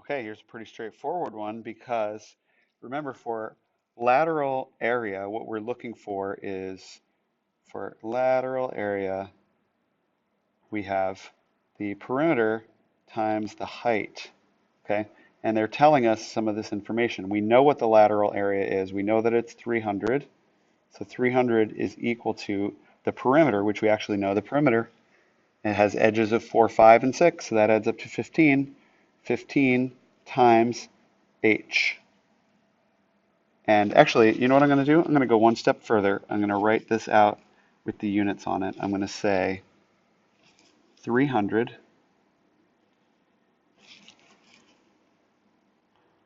Okay, here's a pretty straightforward one because remember for lateral area, what we're looking for is for lateral area, we have the perimeter times the height, okay? And they're telling us some of this information. We know what the lateral area is. We know that it's 300. So 300 is equal to the perimeter, which we actually know the perimeter. It has edges of 4, 5, and 6, so that adds up to 15. 15 times h. And actually, you know what I'm going to do? I'm going to go one step further. I'm going to write this out with the units on it. I'm going to say 300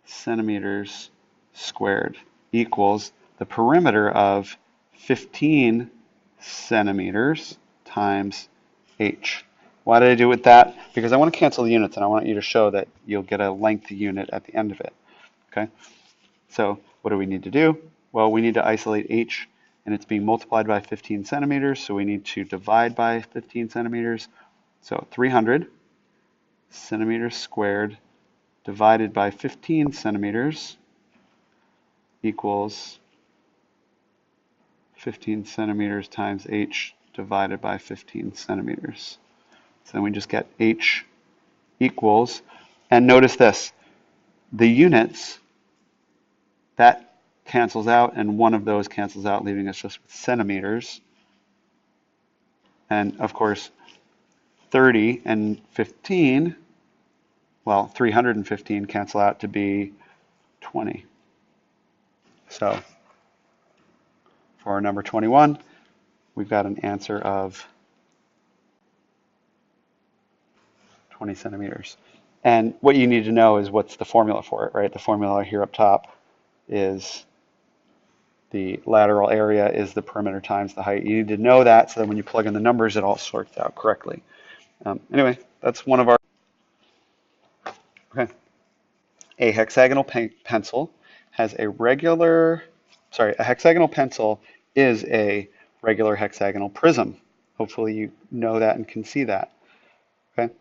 centimeters squared equals the perimeter of 15 centimeters times h. Why did I do it with that? Because I want to cancel the units and I want you to show that you'll get a length unit at the end of it. Okay? So what do we need to do? Well, we need to isolate h, and it's being multiplied by 15 centimeters, so we need to divide by 15 centimeters. So 300 centimeters squared divided by 15 centimeters equals 15 centimeters times h divided by 15 centimeters. So then we just get h equals, and notice this, the units, that cancels out, and one of those cancels out, leaving us just with centimeters. And of course, 30 and 15, well, 315 cancel out to be 20. So for our number 21, we've got an answer of 20 centimeters. And what you need to know is what's the formula for it, right? The formula here up top is the lateral area is the perimeter times the height. You need to know that so that when you plug in the numbers, it all sorts out correctly. Anyway, that's one of our, okay. A hexagonal pencil has a a hexagonal pencil is a regular hexagonal prism. Hopefully you know that and can see that, okay?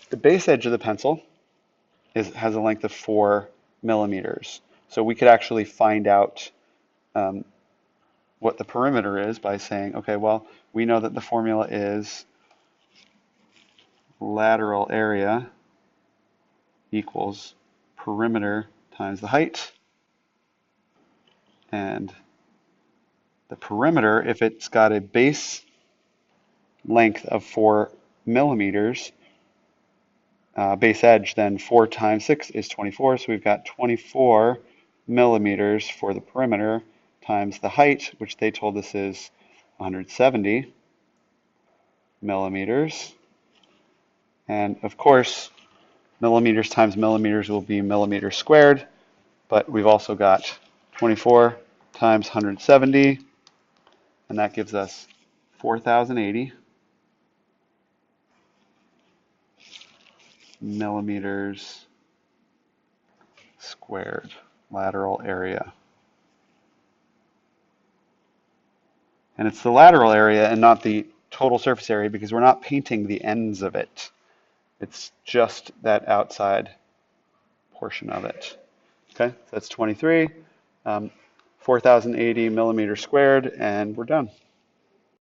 The base edge of the pencil has a length of 4 millimeters. So we could actually find out what the perimeter is by saying, okay, well, we know that the formula is lateral area equals perimeter times the height. And the perimeter, if it's got a base length of 4 millimeters, base edge, then 4 times 6 is 24. So we've got 24 millimeters for the perimeter times the height, which they told us is 170 millimeters. And of course, millimeters times millimeters will be millimeters squared, but we've also got 24 times 170, and that gives us 4,080 millimeters squared lateral area. And it's the lateral area and not the total surface area because we're not painting the ends of it. It's just that outside portion of it. Okay, so that's 23, 4,080 millimeters squared, and we're done.